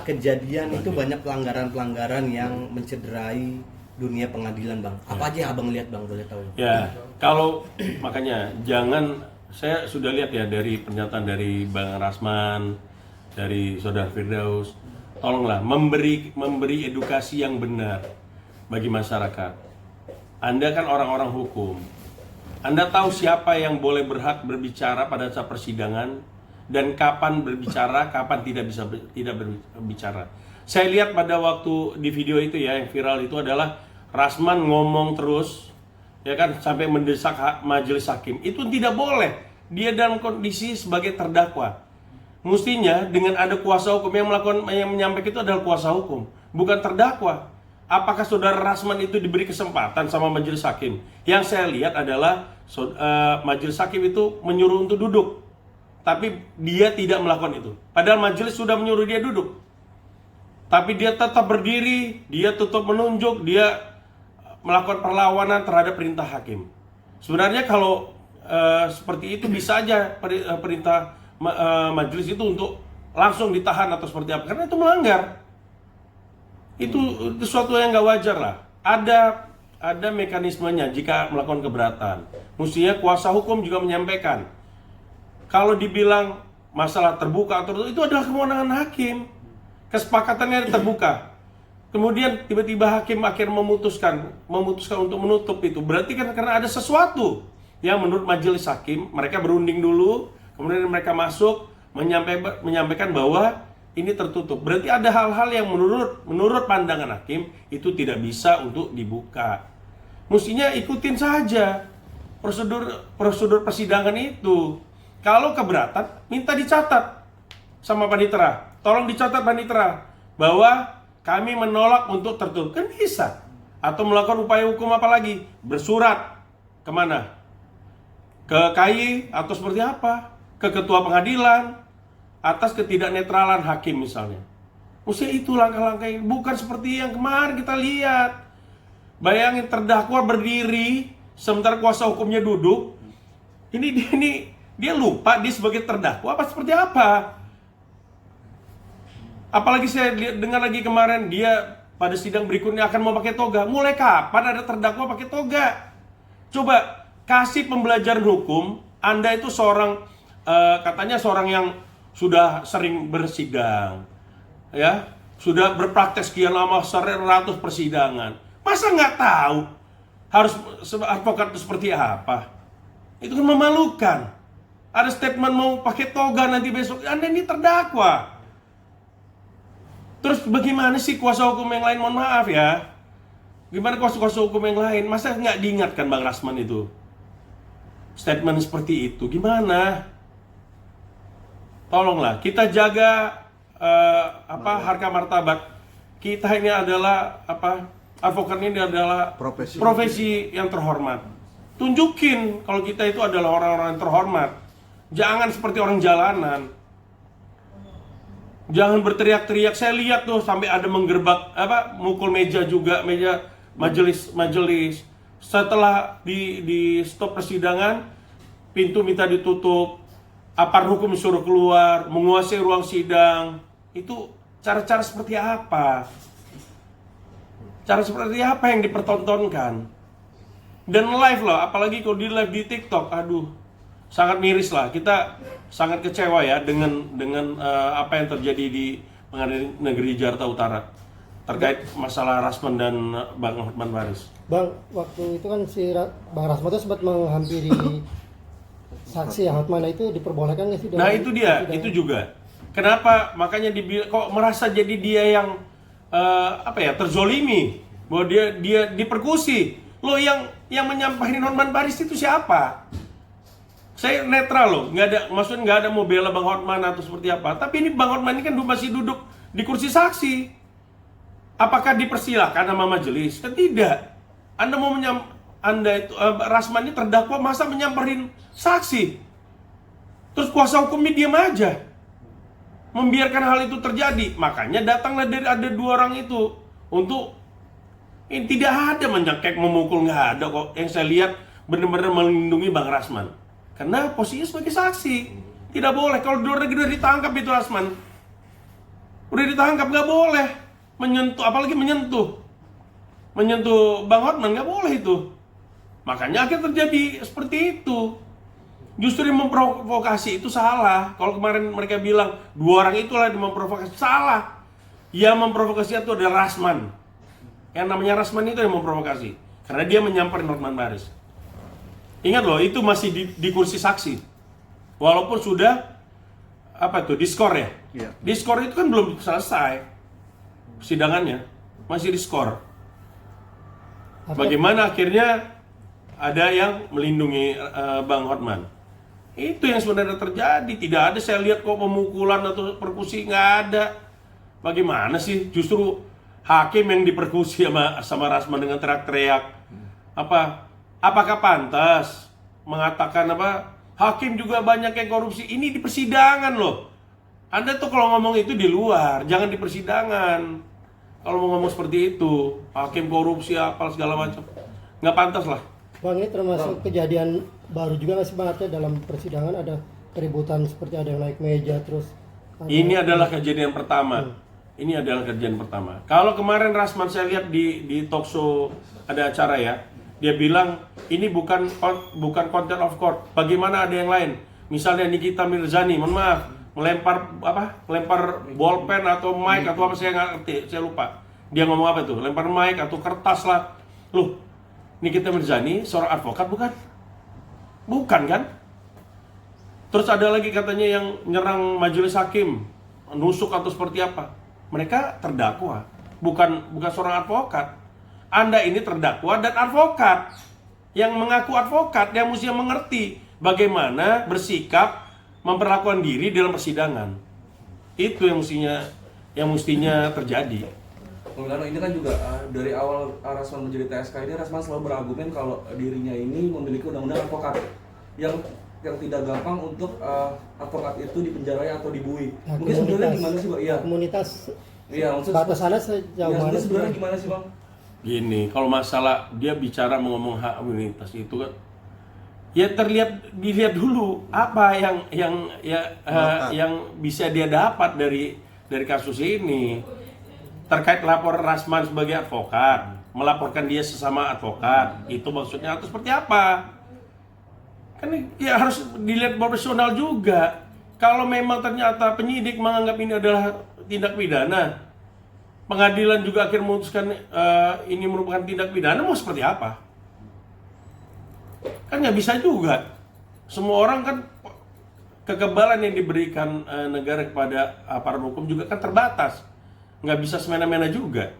kejadian itu banyak pelanggaran-pelanggaran yang mencederai dunia pengadilan, Bang. Apa aja Abang lihat, Bang, boleh tahu? Ya, kalau makanya jangan, saya sudah lihat ya dari pernyataan dari Bang Rasman, dari Saudara Firdaus, tolonglah memberi edukasi yang benar bagi masyarakat. Anda kan orang-orang hukum. Anda tahu siapa yang boleh berhak berbicara pada saat persidangan dan kapan berbicara, kapan tidak berbicara. Saya lihat pada waktu di video itu ya, yang viral itu adalah Rasman ngomong terus, ya kan, sampai mendesak majelis hakim. Itu tidak boleh. Dia dalam kondisi sebagai terdakwa. Mestinya dengan ada kuasa hukum yang menyampaikan itu adalah kuasa hukum, bukan terdakwa. Apakah Saudara Rasman itu diberi kesempatan sama majelis hakim? Yang saya lihat adalah majelis hakim itu menyuruh untuk duduk, tapi dia tidak melakukan itu. Padahal majelis sudah menyuruh dia duduk, tapi dia tetap berdiri, dia tetap menunjuk, dia melakukan perlawanan terhadap perintah hakim. Sebenarnya kalau seperti itu bisa aja perintah majelis itu untuk langsung ditahan atau seperti apa, karena itu melanggar. Itu sesuatu yang nggak wajar lah. Ada mekanismenya jika melakukan keberatan. Mestinya kuasa hukum juga menyampaikan. Kalau dibilang masalah terbuka atau itu adalah kewenangan hakim. Kesepakatannya terbuka. Kemudian tiba-tiba hakim akhirnya memutuskan untuk menutup itu. Berarti kan karena ada sesuatu yang menurut majelis hakim, mereka berunding dulu, kemudian mereka masuk menyampaikan bahwa ini tertutup. Berarti ada hal-hal yang menurut pandangan hakim itu tidak bisa untuk dibuka. Mestinya ikutin saja prosedur persidangan itu. Kalau keberatan, minta dicatat sama panitera. Tolong dicatat panitera bahwa kami menolak untuk tertutup. Kan bisa. Atau melakukan upaya hukum apa lagi? Bersurat. Kemana? Ke KY atau seperti apa? Ke ketua pengadilan. Atas ketidaknetralan hakim misalnya. Mestinya itu langkah-langkah ini. Bukan seperti yang kemarin kita lihat. Bayangin terdakwa berdiri, sementara kuasa hukumnya duduk. Ini dia lupa dia sebagai terdakwa apa seperti apa? Apalagi saya dengar lagi kemarin dia pada sidang berikutnya akan mau pakai toga. Mulai kapan ada terdakwa pakai toga? Coba kasih pembelajaran hukum. Anda itu seorang katanya seorang yang sudah sering bersidang, ya, sudah berpraktek sekian lama, 100 persidangan. Masa nggak tahu harus advokat itu seperti apa? Itu kan memalukan. Ada statement mau pakai toga nanti besok, Anda ini terdakwa. Terus bagaimana sih kuasa hukum yang lain? Mohon maaf ya. Gimana kuasa hukum yang lain? Masa nggak diingatkan Bang Rasman itu? Statement seperti itu, gimana? Tolonglah, kita jaga harga martabat. Kita ini adalah advokat ini adalah profesi yang terhormat. Tunjukin kalau kita itu adalah orang-orang yang terhormat. Jangan seperti orang jalanan. Jangan berteriak-teriak. Saya lihat tuh sampai ada menggerbak mukul meja juga, meja majelis. Setelah di stop persidangan, pintu minta ditutup, aparat hukum disuruh keluar, menguasai ruang sidang. Itu cara-cara seperti apa? Cara seperti apa yang dipertontonkan? Dan live lah, apalagi kalau di live di TikTok, aduh, sangat miris lah. Kita sangat kecewa ya dengan apa yang terjadi di Pengadilan Negeri Jakarta Utara terkait masalah Rasman dan Bang Hotman Paris. Bang, waktu itu kan si Bang Rasman itu sempat menghampiri saksi yang Hotman itu, diperbolehkan nggak sih? Nah itu dia, itu juga. Kenapa? Makanya kok merasa jadi dia yang terzolimi, bahwa dia diperkusi. Lo yang menyampaikan Hotman Paris itu siapa? Saya netral loh, maksudnya nggak ada mau bela Bang Hotman atau seperti apa. Tapi ini Bang Hotman ini kan masih duduk di kursi saksi. Apakah dipersilakan sama majelis? Kan tidak. Rasman ini terdakwa, masa menyamperin saksi? Terus kuasa hukumnya diam aja, membiarkan hal itu terjadi. Makanya datanglah ada dua orang itu untuk ini, tidak ada menyekek, memukul, nggak ada kok. Yang saya lihat benar-benar melindungi Bang Rasman. Karena posisinya sebagai saksi. Tidak boleh, kalau di luar negeri udah ditangkap itu Rasman. Udah ditangkap nggak boleh menyentuh, apalagi menyentuh Bang Hotman, nggak boleh itu. Makanya akhirnya terjadi seperti itu. Justru yang memprovokasi itu salah. Kalau kemarin mereka bilang 2 orang itulah yang memprovokasi, salah. Yang memprovokasi itu adalah Rasman. Yang namanya Rasman itu yang memprovokasi, karena dia menyamperin Hotman Paris. Ingat loh, itu masih di kursi saksi. Walaupun sudah diskor ya. Iya. Diskor itu kan belum selesai persidangannya, masih diskor. Bagaimana akhirnya ada yang melindungi Bang Hotman? Itu yang sebenarnya terjadi. Tidak ada saya lihat kok pemukulan atau persekusi, nggak ada. Bagaimana sih? Justru hakim yang dipersekusi sama Rasman dengan teriak-teriak. Apakah pantas mengatakan hakim juga banyak yang korupsi? Ini di persidangan loh. Anda tuh kalau ngomong itu di luar, jangan di persidangan. Kalau mau ngomong seperti itu, hakim korupsi apa segala macam, nggak pantas lah. Bang, ini termasuk kejadian baru juga nggak sih Bang, artinya dalam persidangan ada keributan seperti ada yang naik meja terus. Ini adalah kejadian pertama. Ini adalah kejadian pertama. Kalau kemarin Rasman saya lihat di talk show ada acara ya, dia bilang ini bukan content of court. Bagaimana ada yang lain? Misalnya Nikita Mirzani, mohon maaf, melempar bolpen atau mic atau apa, saya nggak ngerti, saya lupa. Dia ngomong apa tuh? Lempar mic atau kertas lah. Loh, Nikita Mirzani seorang advokat bukan? Bukan kan? Terus ada lagi katanya yang nyerang majelis hakim, nusuk atau seperti apa? Mereka terdakwa, bukan seorang advokat. Anda ini terdakwa dan advokat yang mengaku advokat, yang mesti mengerti bagaimana bersikap, memperlakukan diri dalam persidangan. Itu yang mestinya terjadi. Bang Milano, ini kan juga dari awal Rasman menjadi TSK ini, Rasman selalu berargumen kalau dirinya ini memiliki undang-undang advokat yang tidak gampang untuk advokat itu dipenjara atau dibui. Nah, mungkin sebenarnya gimana sih, Bang? Iya. Komunitas. Iya, maksud Batasannya sejauh mana sih, sebenarnya Bang? gimana sih, Bang? Gini, kalau masalah dia bicara ngomong hak komunitas itu kan, ya dilihat dulu apa yang bisa dia dapat dari kasus ini. Terkait lapor Rasman sebagai advokat, melaporkan dia sesama advokat, itu maksudnya atau seperti apa? Kan ya harus dilihat profesional juga. Kalau memang ternyata penyidik menganggap ini adalah tindak pidana, pengadilan juga akhirnya memutuskan ini merupakan tindak pidana, mau seperti apa? Kan nggak bisa juga. Semua orang kan kekebalan yang diberikan negara kepada aparat hukum juga kan terbatas. Nggak bisa semena-mena juga.